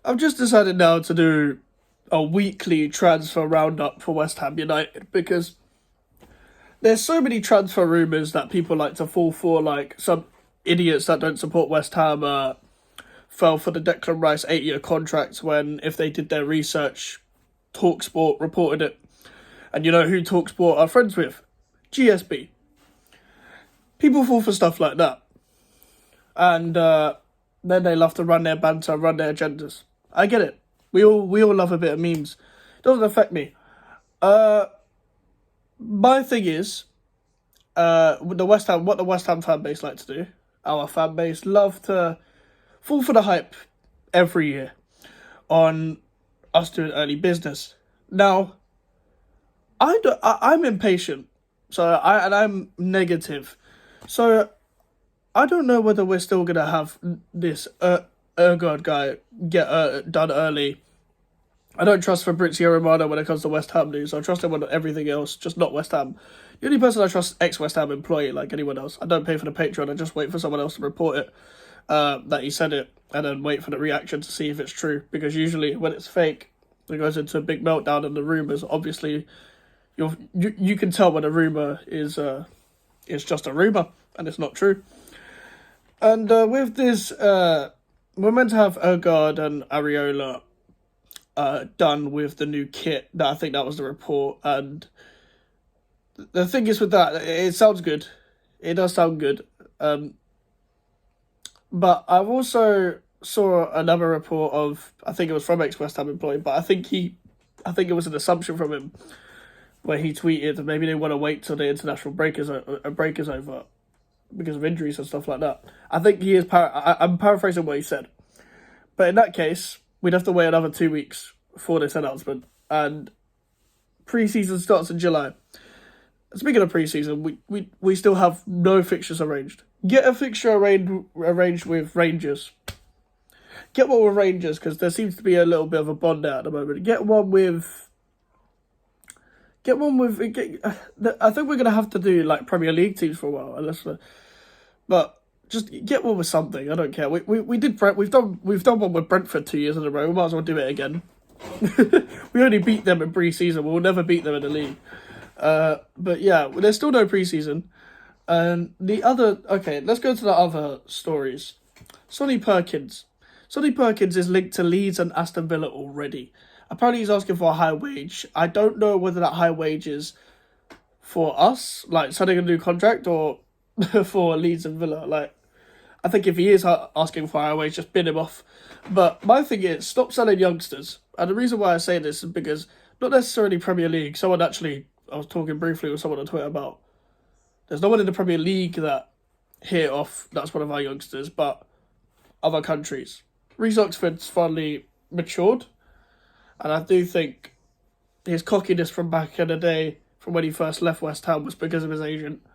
I've just decided now to do a weekly transfer roundup for West Ham United because there's so many transfer rumours that people like to fall for, like some idiots that don't support West Ham fell for the Declan Rice 8-year contract when, if they did their research, TalkSport reported it. And you know who TalkSport are friends with? GSB. People fall for stuff like that. And then they love to run their banter, run their agendas. I get it. We all love a bit of memes. Doesn't affect me. My thing is, with what the West Ham fan base like to do, our fan base love to fall for the hype every year on us doing early business. Now, I'm impatient, I'm negative, so I don't know whether we're still gonna have this Ergard guy get done early. I don't trust Fabrizio Romano when it comes to West Ham news. I trust him on everything else, just not West Ham. The only person I trust ex-West Ham employee like anyone else. I don't pay for the Patreon. I just wait for someone else to report it, that he said it, and then wait for the reaction to see if it's true. Because usually when it's fake, it goes into a big meltdown, and the rumours, obviously, you can tell when a rumour is just a rumour and it's not true. And with this, we're meant to have Ergard and Areola done with the new kit. I think that was the report. And the thing is with that, it sounds good. It does sound good. But I've also saw another report of, I think it was from ex-West Ham employee, but I think it was an assumption from him where he tweeted that maybe they want to wait till the international break is over because of injuries and stuff like that. I think he is. I'm paraphrasing what he said, but in that case, we'd have to wait another 2 weeks for this announcement, and pre-season starts in July. Speaking of pre-season, we still have no fixtures arranged. Get a fixture arranged with Rangers. Get one with Rangers because there seems to be a little bit of a bond there at the moment. Get one with. I think we're gonna have to do like Premier League teams for a while, but just get one with something. I don't care. We've done one with Brentford 2 years in a row. We might as well do it again. We only beat them in pre-season. We'll never beat them in the league. But yeah, there's still no pre-season. And let's go to the other stories. Sonny Perkins. Sonny Perkins is linked to Leeds and Aston Villa already. Apparently he's asking for a high wage. I don't know whether that high wage is for us, like signing a new contract, or for Leeds and Villa. Like, I think if he is asking for a high wage, just bin him off. But my thing is, stop selling youngsters. And the reason why I say this is because, not necessarily Premier League. I was talking briefly with someone on Twitter about, there's no one in the Premier League that hit off, that's one of our youngsters, but other countries. Reece Oxford's finally matured. And I do think his cockiness from back in the day, from when he first left West Ham, was because of his agent.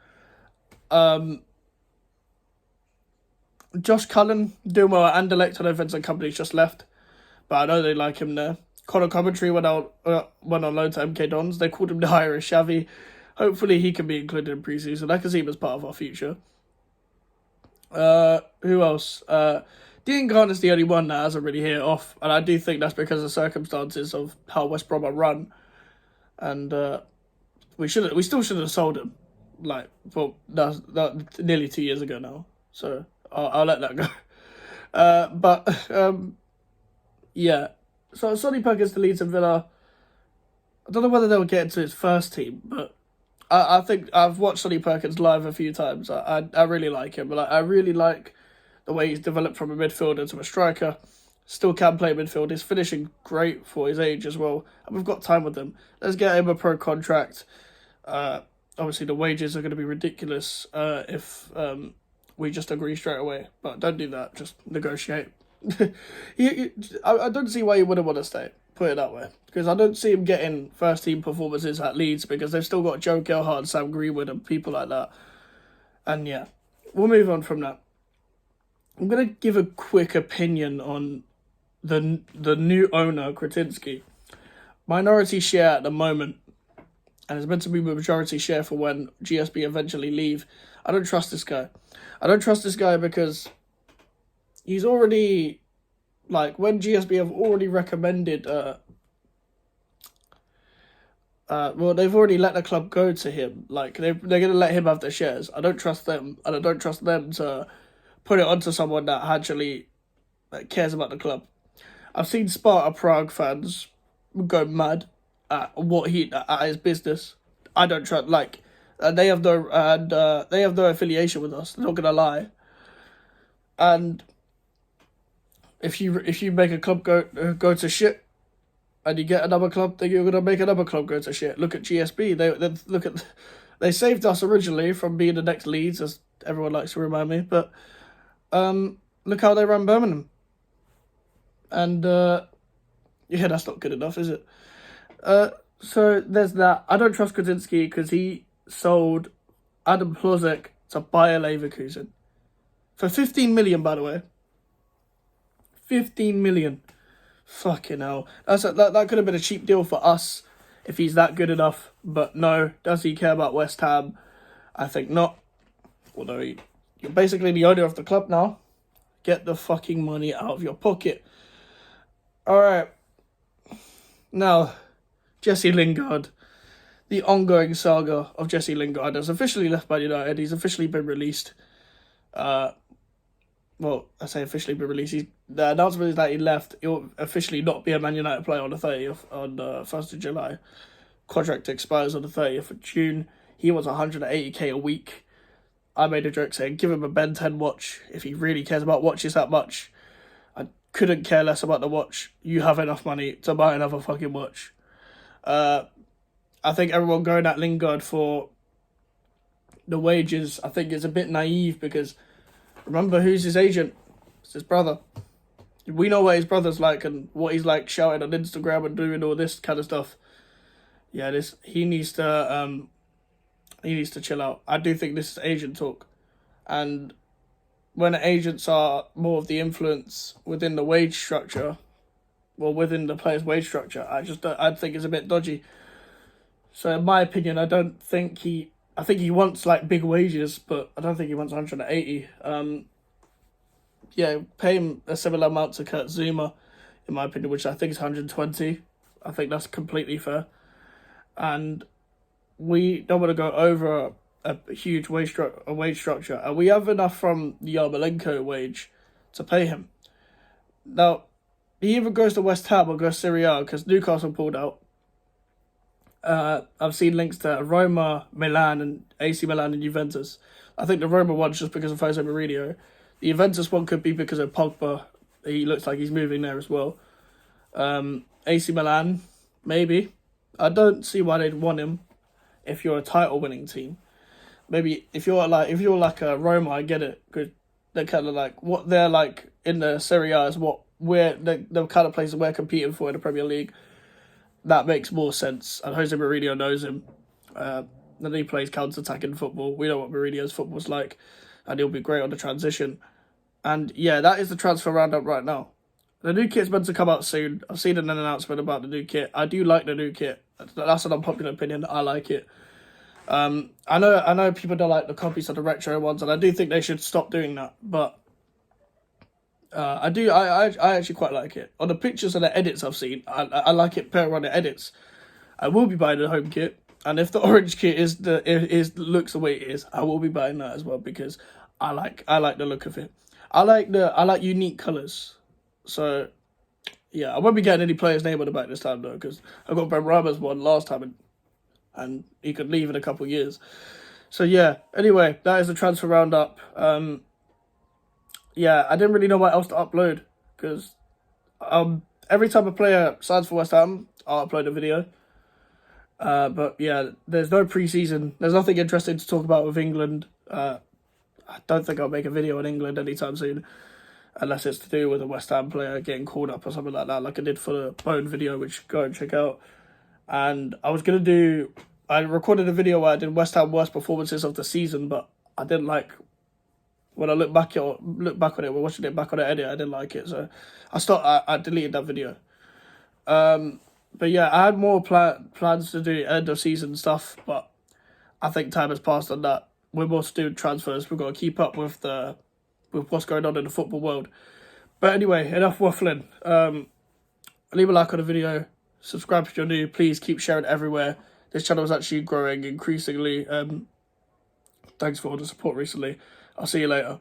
Josh Cullen, doing well at Anderlecht. I know Vincent Kompany's just left, but I know they like him there. Conor Coventry went on loan to MK Dons. They called him the Irish Xavi. Hopefully he can be included in pre-season. I can see him as part of our future. Who else? Dean Garner's the only one that hasn't really hit it off, and I do think that's because of circumstances of how West Brom are run. And we still should have sold him, that nearly 2 years ago now. So I'll let that go. Yeah. So Sonny Perkins to Leeds and Villa. I don't know whether they'll get into his first team, but I think I've watched Sonny Perkins live a few times. I really like him, but I really like the way he's developed from a midfielder to a striker. Still can play midfield. He's finishing great for his age as well. And we've got time with him. Let's get him a pro contract. Obviously, the wages are going to be ridiculous if we just agree straight away. But don't do that. Just negotiate. I don't see why he wouldn't want to stay. Put it that way. Because I don't see him getting first-team performances at Leeds because they've still got Joe Gelhardt, Sam Greenwood and people like that. And yeah, we'll move on from that. I'm going to give a quick opinion on the new owner, Kretinsky. Minority share at the moment, and it's meant to be a majority share for when GSB eventually leave. I don't trust this guy. I don't trust this guy because he's already Like, when GSB have already recommended, well, they've already let the club go to him. Like, they're going to let him have the shares. I don't trust them, and I don't trust them to put it onto someone that actually cares about the club. I've seen Sparta Prague fans go mad at his business. I don't trust, like, they have no affiliation with us. They're not gonna lie. And if you make a club go to shit, and you get another club, then you're gonna make another club go to shit. Look at GSB. They saved us originally from being the next Leeds, as everyone likes to remind me. But look how they ran Birmingham. And yeah, that's not good enough, is it? So there's that. I don't trust Krasinski because he sold Adam Plozek to Bayer Leverkusen for 15 million, by the way. 15 million. Fucking hell. That could have been a cheap deal for us if he's that good enough. But no, does he care about West Ham? I think not. Although you're basically the owner of the club now. Get the fucking money out of your pocket. Alright. Now, Jesse Lingard. The ongoing saga of Jesse Lingard has officially left Man United. He's officially been released. Well, I say officially been released. The announcement is that he left. He'll officially not be a Man United player on the 30th, on the 1st of July. Contract expires on the 30th of June. He wants 180k a week. I made a joke saying, give him a Ben 10 watch if he really cares about watches that much. I couldn't care less about the watch. You have enough money to buy another fucking watch. I think everyone going at Lingard for the wages, I think it's a bit naive because remember who's his agent? It's his brother. We know what his brother's like and what he's like shouting on Instagram and doing all this kind of stuff. Yeah, he needs to chill out. I do think this is agent talk. And when agents are more of the influence within the wage structure, well, within the player's wage structure, I think it's a bit dodgy. So in my opinion, I think he wants like big wages, but I don't think he wants 180. Yeah, pay him a similar amount to Kurt Zuma, in my opinion, which I think is 120. I think that's completely fair. And we don't want to go over a huge wage structure. And we have enough from the Yarmolenko wage to pay him. Now, he either goes to West Ham or goes to Serie A because Newcastle pulled out. I've seen links to Roma, Milan, and AC Milan and Juventus. I think the Roma one's just because of Jose Mourinho. The Juventus one could be because of Pogba. He looks like he's moving there as well. AC Milan, maybe. I don't see why they'd want him if you're a title-winning team. Maybe if you're like a Roma, I get it. Because they're kind of like what they're like in the Serie A is what the kind of places we're competing for in the Premier League. That makes more sense. And Jose Mourinho knows him. And he plays counter-attacking football. We know what Mourinho's football's like. And he'll be great on the transition. And yeah, that is the transfer roundup right now. The new kit's meant to come out soon. I've seen an announcement about the new kit. I do like the new kit. That's an unpopular opinion. I like it. I know people don't like the copies of the retro ones, and I do think they should stop doing that. But I actually quite like it. On the pictures and the edits I've seen, I like it better on the edits. I will be buying the home kit, and if the orange kit looks the way it is, I will be buying that as well because I like the look of it. I like unique colours. So yeah, I won't be getting any player's name on the back this time though because I got Ben Rama's one last time and he could leave in a couple of years. So yeah, anyway, that is the transfer roundup. Yeah, I didn't really know what else to upload because every time a player signs for West Ham, I'll upload a video. But yeah, there's no pre-season. There's nothing interesting to talk about with England. I don't think I'll make a video on England anytime soon, unless it's to do with a West Ham player getting called up or something like that, like I did for the Bone video, which go and check out. And I recorded a video where I did West Ham worst performances of the season, but I didn't like, when I look back on it, we're watching it back on the edit, I didn't like it, so I deleted that video. But yeah, I had more plans to do end of season stuff, but I think time has passed on that. We're more to do transfers. We've got to keep up with what's going on in the football world. But anyway, enough waffling. Leave a like on the video. Subscribe if you're new. Please keep sharing everywhere. This channel is actually growing increasingly. Thanks for all the support recently. I'll see you later.